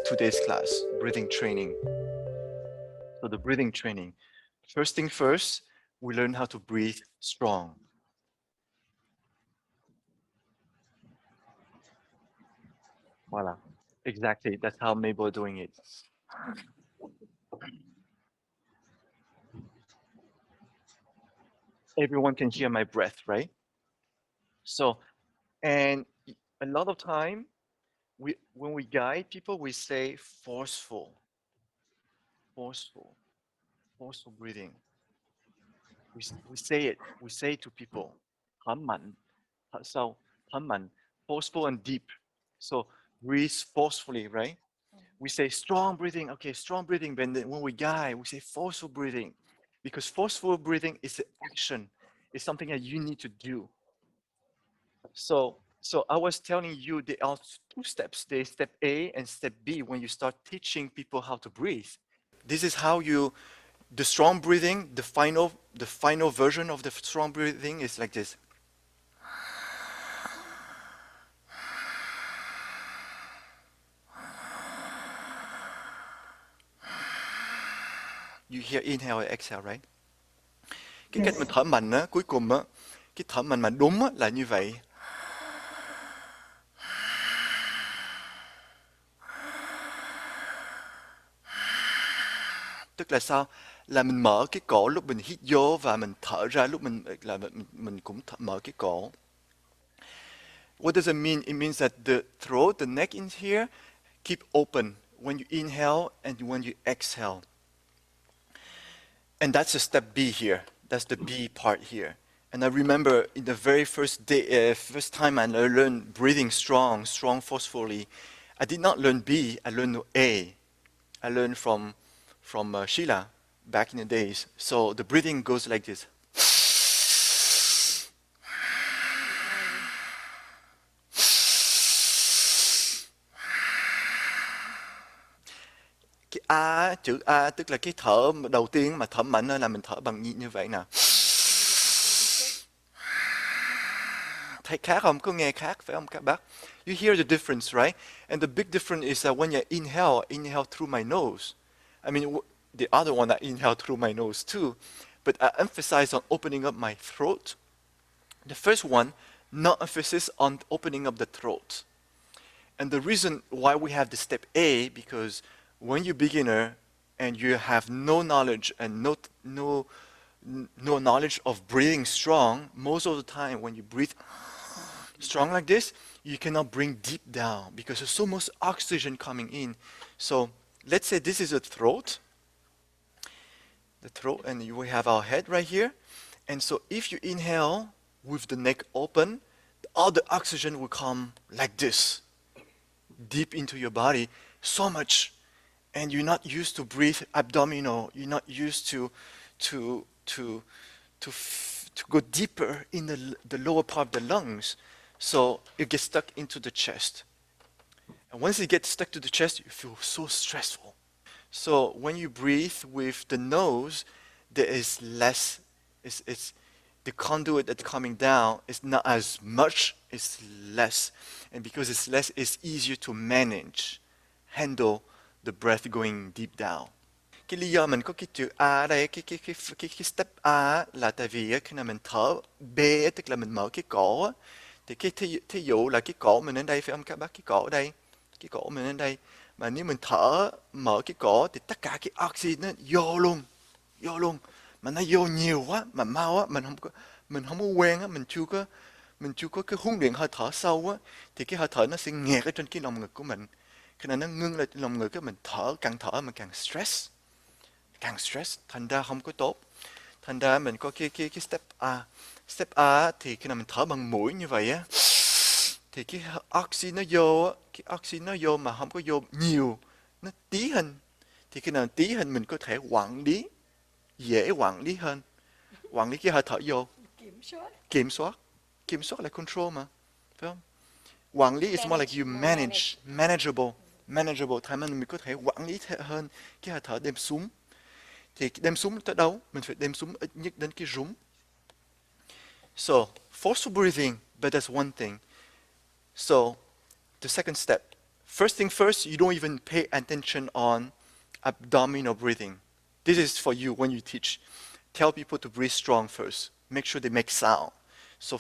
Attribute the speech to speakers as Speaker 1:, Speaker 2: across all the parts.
Speaker 1: today's class, breathing training. So the breathing training. First thing first, we learn how to breathe strong. Voila. Exactly. That's how Mabel is doing it. Everyone can hear my breath, right? So, and a lot of time, when we guide people, we say forceful, forceful, forceful breathing. We say it. We say it to people. 很mạnh, so 很mạnh, forceful and deep. So breathe forcefully, right? We say strong breathing. Okay, strong breathing. But then when we guide, we say forceful breathing, because forceful breathing is an action. It's something that you need to do. So I was telling you there are two steps. There's step A and step B when you start teaching people how to breathe. This is how you, the strong breathing, the final version of the strong breathing is like this. You hear inhale and exhale, right? Cái cách mình thở mạnh á, cuối cùng á, cái thở mạnh mà đúng á, là như vậy. Tức là sao? Là mình mở cái cổ lúc mình hít vô và mình thở ra lúc mình cũng mở cái cổ. What does it mean? It means that the throat, the neck in here, keep open when you inhale and when you exhale. And that's the step B here. That's the B part here. And I remember in the very first day, first time I learned breathing strong, forcefully, I did not learn B, I learned A. I learned from Sheila back in the days. So the breathing goes like this. Cái A, chữ A tức là cái thở đầu tiên mà thở mạnh hơn là mình thở bằng như vậy nè. Thấy khác không? Có nghe khác phải không các bác? You hear the difference, right? And the big difference is that when you inhale through my nose. I mean, the other one I inhale through my nose too, but I emphasize on opening up my throat. The first one, not emphasis on opening up the throat. And the reason why we have the step A, because when you're beginner and you have no knowledge and no knowledge of breathing strong, most of the time when you breathe strong like this, you cannot bring deep down because there's so much oxygen coming in. So let's say this is a throat, the throat, and we have our head right here. And so if you inhale with the neck open, all the oxygen will come like this, deep into your body, so much. And you're not used to breathe abdominal. You're not used to go deeper in the lower part of the lungs. So it gets stuck into the chest. And once it gets stuck to the chest, you feel so stressful. So when you breathe with the nose, there is less, it's the conduit that's coming down is not as much, it's less. And because it's less, it's easier to manage, handle the breath going deep down. Cái lý do mình có cái chữ A ở đây, cái step A là tại vì khi nào mình thở B, tức là mình mở cái cổ á, thì cái thí dụ là cái cổ mình đến đây phải không các bác, cái cổ ở đây, cái cổ mình đến đây, mà nếu mình thở mở cái cổ thì tất cả cái oxy nó vô luôn, mà nó vô nhiều quá, mà mau á, mình không có quen á, mình chưa có cái huấn luyện hơi thở sâu á, thì cái hơi thở nó sẽ nghẹt ở trên cái lồng ngực của mình. Khi nào nó ngưng lại trên lồng ngực, mình càng thở mà càng stress, thành ra không có tốt. Thành ra mình có cái step A. Step A thì khi nào mình thở bằng mũi như vậy á, thì cái oxy nó vô á, cái oxy nó vô mà không có vô nhiều, nó tí hình. Thì khi nào tí hình mình có thể dễ quản lý hơn. Quản lý cái hơi thở vô. Kiểm soát là control mà, phải không? Quản lý is more like you manageable. Thành ra mình có thể quản lý hơn cái hơi thở đem xuống. Thì đem xuống tới đâu? Mình phải đem xuống ít nhất đến cái rúng. So, forceful breathing, but that's one thing. So, the second step, First thing first, you don't even pay attention on abdominal breathing. This is for you when you teach. Tell people to breathe strong first. Make sure they make sound. So,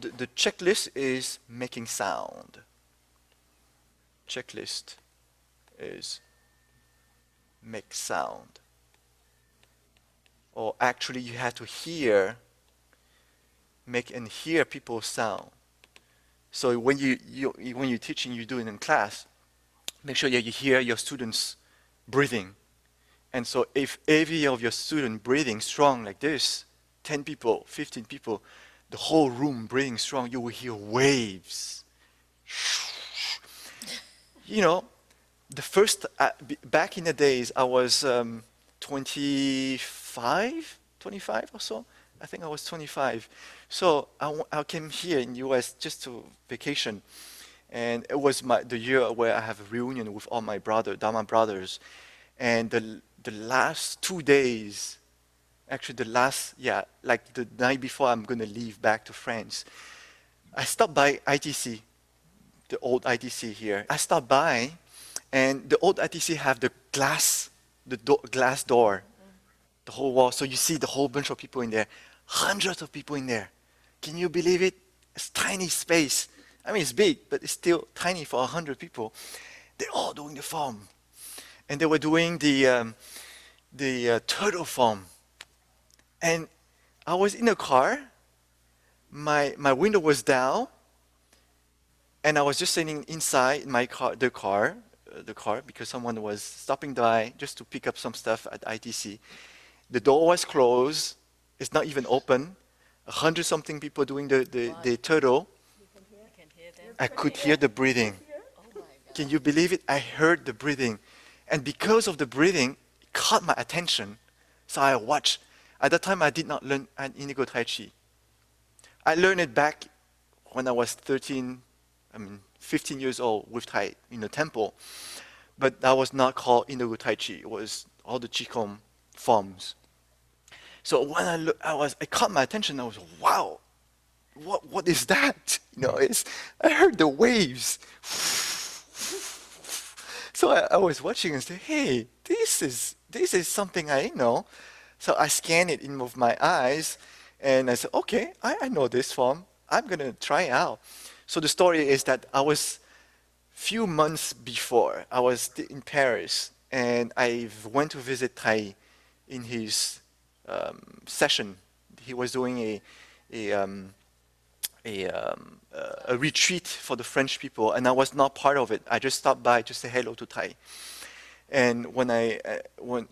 Speaker 1: the checklist is making sound. Checklist is make sound. Or actually, you have to hear, make and hear people's sound. So when when you're teaching, you do it in class. Make sure that you hear your students breathing. And so if every of your student breathing strong like this, 10 people, 15 people, the whole room breathing strong, you will hear waves. You know, the first, back in the days, I was 25 or so. I think I was 25. So I came here in the US just to vacation. And it was the year where I have a reunion with all my Dharma brothers. And the last 2 days, actually like the night before I'm going to leave back to France, I stopped by ITC, the old ITC here. I stopped by, and the old ITC have the glass door, the whole wall. So you see the whole bunch of people in there, hundreds of people in there. Can you believe it? It's tiny space. I mean, it's big, but it's still tiny for 100 people. They're all doing the form. And they were doing the turtle form. And I was in a car. My window was down. And I was just sitting inside my car, the car, because someone was stopping by just to pick up some stuff at ITC. The door was closed. It's not even open. 100-something people doing the turtle. I could hear the breathing. Can you believe it? I heard the breathing. And because of the breathing, it caught my attention. So I watched. At that time, I did not learn Indigo Taichi. I learned it back when I was 15 years old with Tai in the temple. But that was not called Indigo Taichi. It was all the Qigong forms. So when it caught my attention. I was, wow, what is that? I heard the waves. So I was watching and said, hey, this is something I know. So I scanned it in with my eyes, and I said, okay, I know this form. I'm going to try it out. So the story is that I was few months before, I was in Paris, and I went to visit Tai in his session. He was doing a retreat for the French people, and I was not part of it. I just stopped by to say hello to Tai. And when I went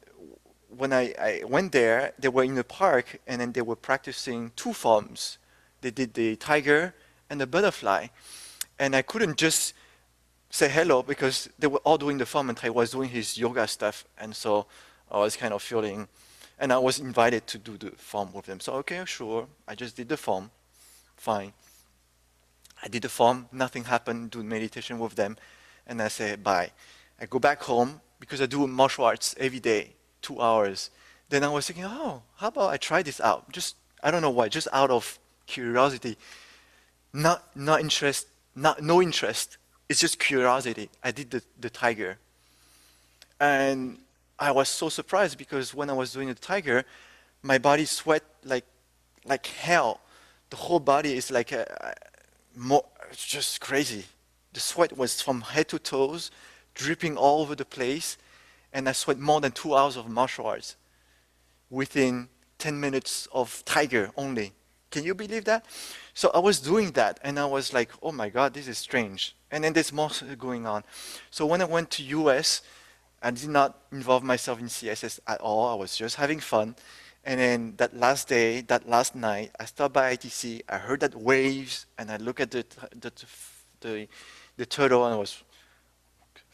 Speaker 1: there, they were in the park, and then they were practicing two forms. They did the tiger and the butterfly. And I couldn't just say hello because they were all doing the form, and Tai was doing his yoga stuff. And so I was kind of feeling, and I was invited to do the form with them. So, okay, sure. I just did the form. Fine. I did the form. Nothing happened. Do meditation with them. And I say bye. I go back home because I do martial arts every day, 2 hours. Then I was thinking, oh, how about I try this out? Just, I don't know why, just out of curiosity. No interest. It's just curiosity. I did the tiger. And I was so surprised because when I was doing the tiger, my body sweat like hell. The whole body is like it's just crazy. The sweat was from head to toes, dripping all over the place, and I sweat more than 2 hours of martial arts within 10 minutes of tiger only. Can you believe that? So I was doing that, and I was like, oh my God, this is strange. And then there's more going on. So when I went to US, I did not involve myself in CSS at all. I was just having fun. And then that last night, I stopped by ITC. I heard that waves, and I looked at the turtle, and I was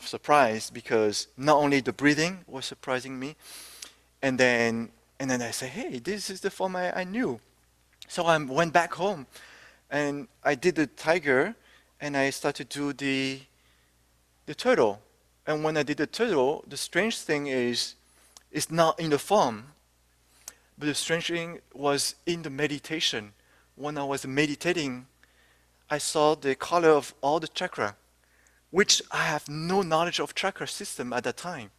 Speaker 1: surprised because not only the breathing was surprising me, and then I said, hey, this is the form I knew. So I went back home, and I did the tiger, and I started to do the turtle. And when I did the turtle, the strange thing is, it's not in the form. But the strange thing was in the meditation. When I was meditating, I saw the color of all the chakra which I have no knowledge of tracker system at that time.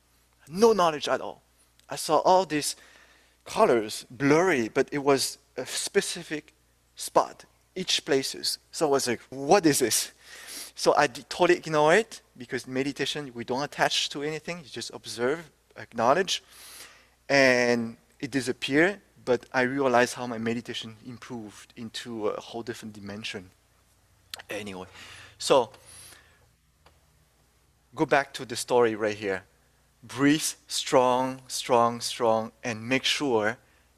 Speaker 1: No knowledge at all. I saw all these colors blurry, but it was a specific spot, each places. So I was like, what is this? So I totally ignore it, because meditation, we don't attach to anything. You just observe, acknowledge, and it disappeared. But I realized how my meditation improved into a whole different dimension. Anyway, so go back to the story right here. Breathe strong, strong, strong, and make sure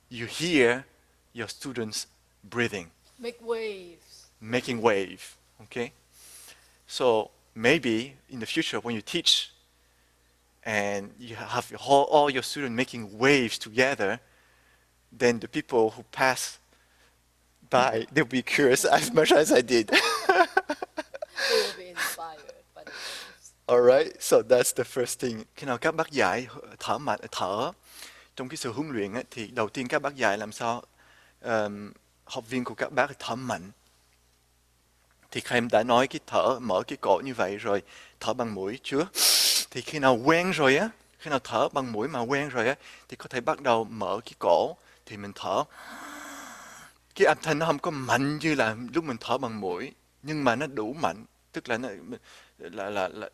Speaker 1: you hear your students breathing.
Speaker 2: Make waves.
Speaker 1: Making wave, okay? So maybe in the future when you teach and you have all your students making waves together, then the people who pass by, they'll be curious as much as I did.
Speaker 2: They will be inspired by the waves.
Speaker 1: Alright, so that's the first thing. Khi nào các bác dạy thở mạnh, thở trong cái sự huấn luyện ấy, thì đầu tiên các bác dạy làm sao học viên của các bác thở mạnh. Thì khi em đã nói cái thở mở cái cổ như vậy rồi, thở bằng mũi trước. Thì khi nào quen rồi á, khi nào thở bằng mũi mà quen rồi á, thì có thể bắt đầu mở cái cổ, thì mình thở. Cái âm thanh nó không có mạnh như là lúc mình thở bằng mũi, nhưng mà nó đủ mạnh, tức là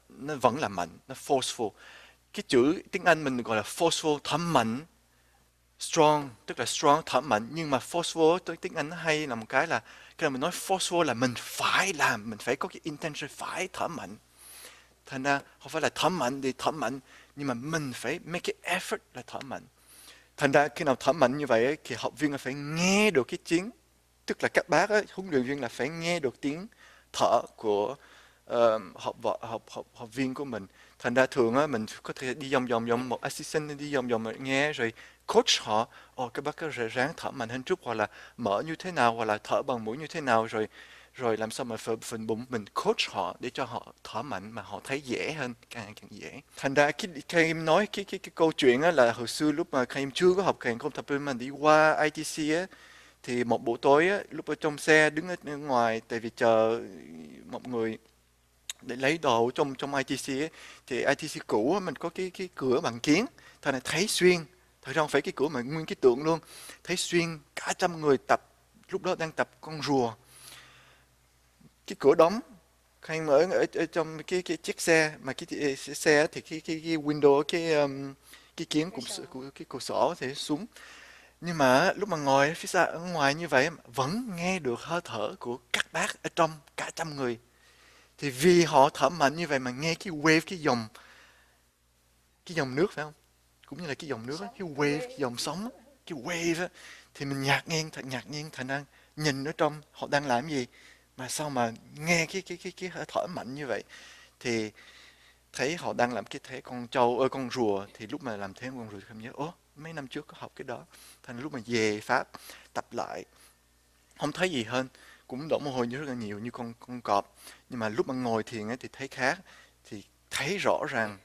Speaker 1: nó vẫn là mạnh, nó forceful. Cái chữ tiếng Anh mình gọi là forceful, thở mạnh, strong, tức là strong, thở mạnh. Nhưng mà forceful tiếng Anh nó hay là một cái là khi mình nói forceful là mình phải làm, mình phải có cái intention phải thở mạnh. Thành ra không phải là thở mạnh thì thở mạnh, nhưng mà mình phải make cái effort là thở mạnh. Thành ra khi nào thở mạnh như vậy thì học viên phải nghe được cái tiếng, tức là các bác ấy, huấn luyện viên là phải nghe được tiếng thở của học viên của mình. Thành ra thường á, mình có thể đi vòng một assistant đi vòng nghe rồi coach họ, các bác có ráng thở mạnh hơn chút, hoặc là mở như thế nào, hoặc là thở bằng mũi như thế nào, rồi làm sao mà phần bụng mình coach họ để cho họ thở mạnh mà họ thấy dễ hơn, càng dễ. Thành ra khi em nói cái câu chuyện á, là hồi xưa lúc mà khi em chưa có học càng không tập mà đi qua ITC á, thì một buổi tối á, lúc ở trong xe đứng ở ngoài, tại vì chờ một người để lấy đồ trong ITC ấy, thì ITC cũ mình có cái cửa bằng kiến, thành ra thấy xuyên, thật ra không phải cái cửa mà nguyên cái tượng luôn, thấy xuyên cả trăm người tập, lúc đó đang tập con rùa. Cái cửa đóng, khang mở ở trong cái chiếc xe, mà cái xe thì cái window, cái kiến của cái cửa sổ thì xuống. Nhưng mà lúc mà ngồi phía xa ở ngoài như vậy vẫn nghe được hơi thở của các bác ở trong cả trăm người. Thì vì họ thở mạnh như vậy mà nghe cái wave, cái dòng nước phải không? Cũng như là cái dòng nước á, cái wave, cái dòng sóng á, cái wave á, thì mình ngạc nhiên thành ra nhìn ở trong họ đang làm gì mà sao mà nghe cái hơi thở mạnh như vậy. Thì thấy họ đang làm cái thế con trâu con rùa, thì lúc mà làm thế con rùa không nhớ, mấy năm trước có học cái đó. Thành lúc mà về Pháp tập lại không thấy gì hơn, cũng đổ mồ hôi rất là nhiều như con cọp, nhưng mà lúc mà ngồi thiền ấy thì thấy khác, thì thấy rõ ràng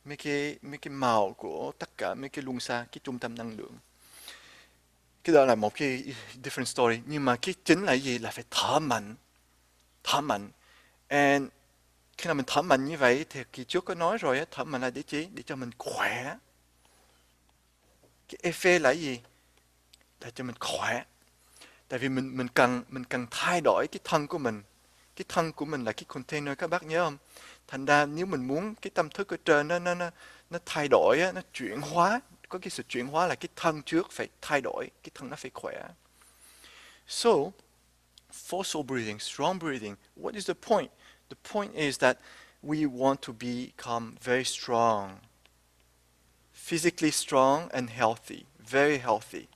Speaker 1: mấy cái màu của tất cả mấy cái luân xa, cái trung tâm năng lượng. Cái đó là một cái different story, nhưng mà cái chính là gì, là phải thở mạnh. And khi nào mình thở mạnh như vậy thì kỳ trước có nói rồi, thở mạnh là để chi, để cho mình khỏe. Cái effect là gì, để cho mình khỏe. Tại vì mình cần thay đổi cái thân của mình. Cái thân của mình là cái container, các bác nhớ không? Thành ra nếu mình muốn cái tâm thức ở trên nó thay đổi, nó chuyển hóa, có cái sự chuyển hóa là cái thân trước phải thay đổi, cái thân nó phải khỏe. So, forceful breathing, strong breathing, what is the point? The point is that we want to become very strong, physically strong and healthy, very healthy.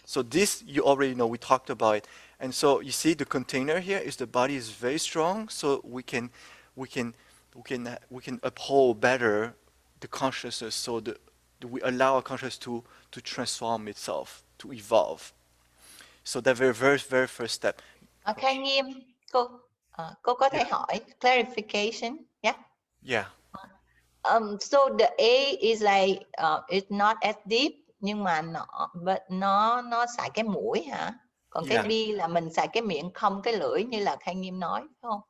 Speaker 1: So this you already know, we talked about it. And so you see the container here is the body is very strong, so we can uphold better the consciousness, so we allow our consciousness to transform itself, to evolve. So that very first step.
Speaker 3: Khai Nghiêm, cô có thể hỏi clarification, yeah?
Speaker 1: Yeah.
Speaker 3: So the A is like it's not as deep, nhưng mà nó xài cái mũi hả? Còn cái B là mình xài cái miệng không cái lưỡi như là Khai Nghiêm nói, phải không?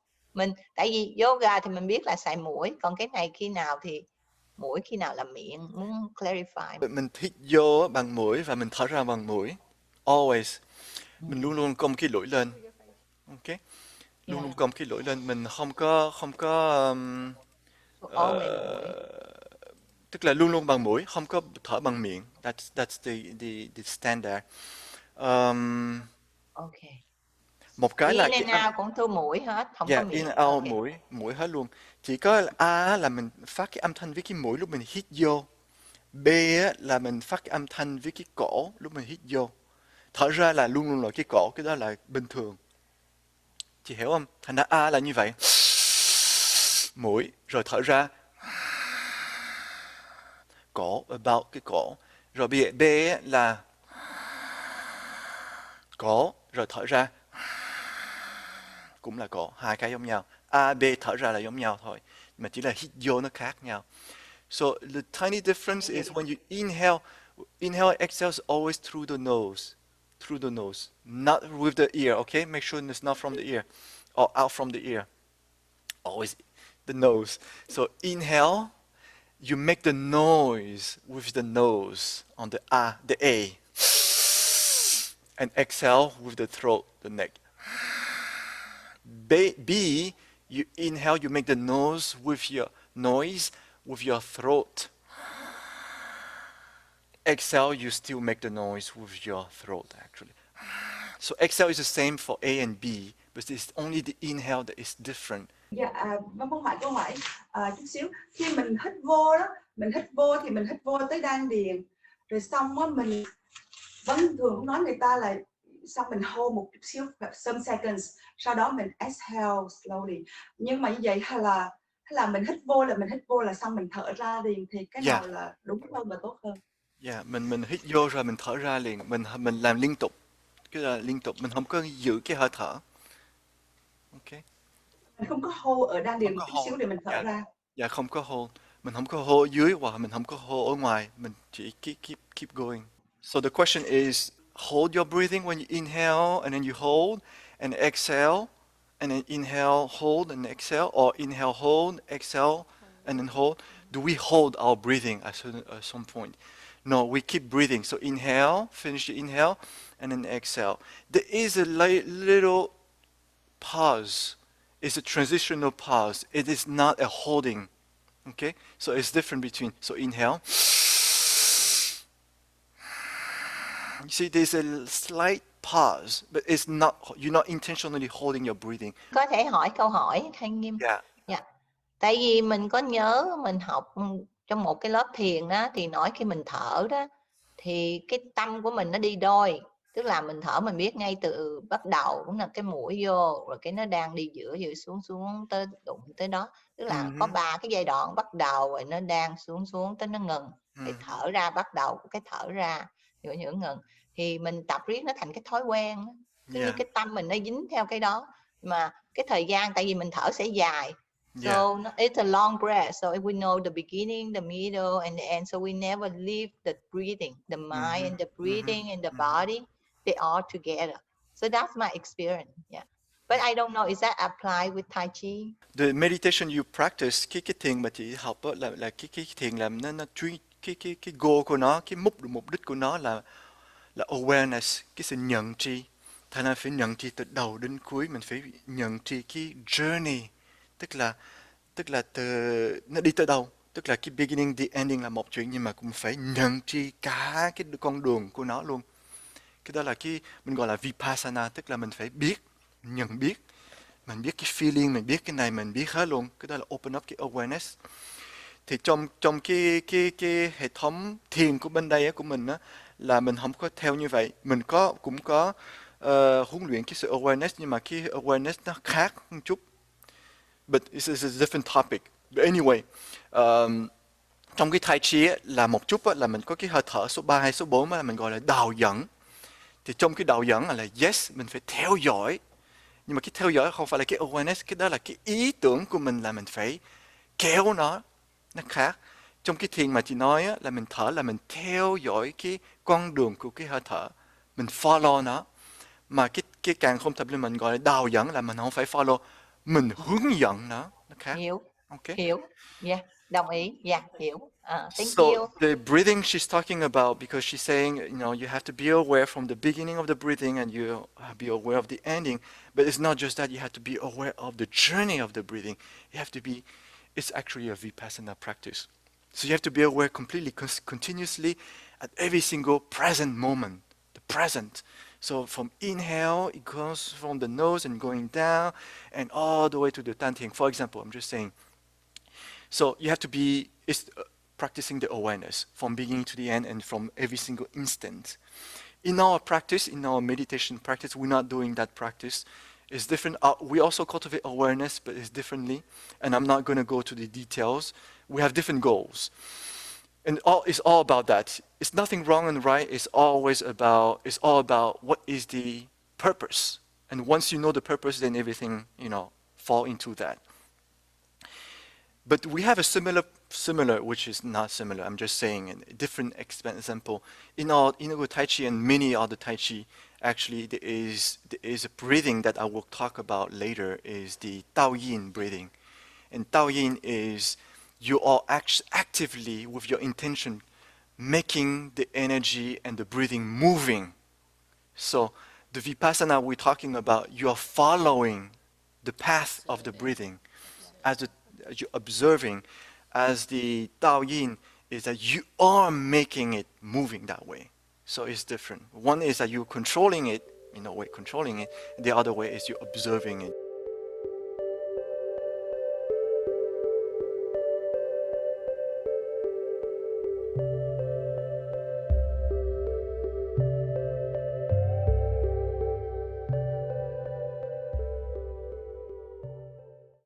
Speaker 3: Tại vì yoga thì mình biết là xài mũi, còn cái này khi nào thì mũi, khi nào là miệng, muốn clarify.
Speaker 1: Mình hít vô bằng mũi và mình thở ra bằng mũi. Always. Mình luôn luôn cong cái lưỡi lên. Ok. Luôn luôn cong cái lưỡi lên. Mình không có
Speaker 3: Ôm về mũi.
Speaker 1: tức là luôn luôn bằng mũi, không có thở bằng miệng. That's the standard. Um,
Speaker 3: Ok.
Speaker 1: một cái là
Speaker 3: In
Speaker 1: cái
Speaker 3: and out cũng thu mũi hết, không có
Speaker 1: yeah, in
Speaker 3: miệng.
Speaker 1: and out
Speaker 3: Ok.
Speaker 1: mũi hết luôn. Chỉ có A là mình phát cái âm thanh với cái mũi lúc mình hít vô. B á, là mình phát cái âm thanh với cái cổ lúc mình hít vô. Thở ra là luôn luôn là cái cổ, cái đó là bình thường. Chị hiểu không? Thành ra A là như vậy. Mũi, rồi thở ra. Cổ, about cái cổ. Rồi B á, là cổ, rồi thở ra. Cũng là cổ, hai cái giống nhau. A, B thở ra là giống nhau thôi. Mà chỉ là hít vô nó khác nhau. So the tiny difference is when you inhale, exhale is always through the nose, not with the ear. Okay, make sure it's not from the ear or out from the ear. Always the nose. So inhale, you make the noise with the nose on the A, and exhale with the throat, the neck. B, you inhale, you make the noise with your throat. Exhale, you still make the noise with your throat, actually. So exhale is the same for A and B, but it's only the inhale that is different.
Speaker 4: Dạ, con hỏi câu hỏi chút xíu. Khi mình hít vô đó, mình hít vô thì mình hít vô tới đan điền, rồi xong á mình vẫn thường nói người ta là xong mình hold một chút xíu, some seconds, sau đó mình exhale slowly. Nhưng mà như vậy hay là mình hít vô là xong mình thở ra liền, thì cái nào là đúng hơn và tốt hơn?
Speaker 1: Yeah, mình hít vô rồi mình thở ra liền, mình làm liên tục, cái là liên tục, mình không có giữ cái hơi thở. Ok.
Speaker 4: Mình không có hold ở đan điền
Speaker 1: Không
Speaker 4: một
Speaker 1: có
Speaker 4: chút
Speaker 1: hold.
Speaker 4: xíu để mình thở ra.
Speaker 1: Dạ không có hold. Mình không có hold ở dưới hoặc mình không có hold ở ngoài, mình chỉ keep going. So the question is, hold your breathing when you inhale and then you hold and exhale and then inhale, hold and exhale, or inhale, hold, exhale and then hold. Do we hold our breathing at some point? No, we keep breathing. So inhale, finish the inhale and then exhale. There is a little pause. It's a transitional pause. It is not a holding. Okay? So it's different between, so inhale. You see, there's a slight pause, but it's not, you're not intentionally holding your breathing.
Speaker 3: Có thể hỏi câu hỏi hay Nghiêm?
Speaker 1: Yeah.
Speaker 3: Dạ. Tại vì mình có nhớ mình học trong một cái lớp thiền đó thì nói khi mình thở đó thì cái tâm của mình nó đi đôi, tức là mình thở mình biết ngay từ bắt đầu cũng là cái mũi vô rồi cái nó đang đi giữa xuống tới đụng tới đó, tức là có 3 cái giai đoạn, bắt đầu rồi nó đang xuống tới nó ngừng, cái thở ra, bắt đầu cái thở ra giữa ngừng, thì mình tập riết nó thành cái thói quen, cứ như cái tâm mình nó dính theo cái đó, mà cái thời gian tại vì mình thở sẽ dài. So it's a long breath. So we know the beginning, the middle, and the end. So we never leave the breathing, the mind and the breathing and the body. They all together. So that's my experience. Yeah. But I don't know, is that applied with Tai Chi?
Speaker 1: The meditation you practice, cái thiền mà chị học đó, là cái thiền làm nó truy cái goal của nó, cái mục đích của nó là awareness, cái sự nhận tri. Thành ra phải nhận tri từ đầu đến cuối, mình phải nhận tri cái journey, tức là từ nó đi tới đâu, tức là cái beginning, the ending là một chuyện, nhưng mà cũng phải nhận tri cả cái con đường của nó luôn. Cái đó là cái mình gọi là vipassana, tức là mình phải biết, nhận biết, mình biết cái feeling, mình biết cái này, mình biết hết luôn. Cái đó là open up cái awareness. Thì trong cái hệ thống thiền của bên đây của mình á, là mình không có theo như vậy. Mình cũng có huấn luyện cái sự awareness, nhưng mà cái awareness nó khác một chút. But this is a different topic. But anyway, trong cái Tai Chi á, là một chút á, là mình có cái hơi thở số 3 hay số 4 á, là mình gọi là đào dẫn. Thì trong cái đào dẫn là yes, mình phải theo dõi. Nhưng mà cái theo dõi không phải là cái awareness, cái đó là cái ý tưởng của mình, là mình phải kéo nó khác. Trong cái thiền mà chị nói á, là mình thở là mình theo dõi cái con đường của cái hơi thở, mình follow nó. Mà cái càng không tập lên mình gọi là đào dẫn, là mình không phải follow, mình hướng dẫn nó. Okay.
Speaker 3: Hiểu.
Speaker 1: Okay.
Speaker 3: Hiểu. Yeah, đồng ý. Yeah, hiểu. Thank
Speaker 1: So
Speaker 3: you.
Speaker 1: the breathing she's talking about, because she's saying, you have to be aware from the beginning of the breathing and you be aware of the ending. But it's not just that, you have to be aware of the journey of the breathing. You have to be, it's actually a vipassana practice. So you have to be aware completely, continuously at every single present moment, the present. So from inhale, it goes from the nose and going down and all the way to the dantian. For example, I'm just saying, so you have to be practicing the awareness from beginning to the end and from every single instant. In our practice, in our meditation practice, we're not doing that practice. It's different. We also cultivate awareness, but it's differently. And I'm not going to go to the details. We have different goals. And it's all about that. It's nothing wrong and right. It's all about what is the purpose. And once you know the purpose, then everything, fall into that. But we have a similar, which is not similar, I'm just saying a different example. In our Taichi and many other Taichi, actually there is a breathing that I will talk about later, is the Tao Yin breathing. And Tao Yin is you are actively, with your intention, making the energy and the breathing moving. So the Vipassana we're talking about, you are following the path of the breathing as you're observing, as the Tao Yin is that you are making it moving that way. So it's different. One is that you're controlling it, in a way controlling it, the other way is you're observing it.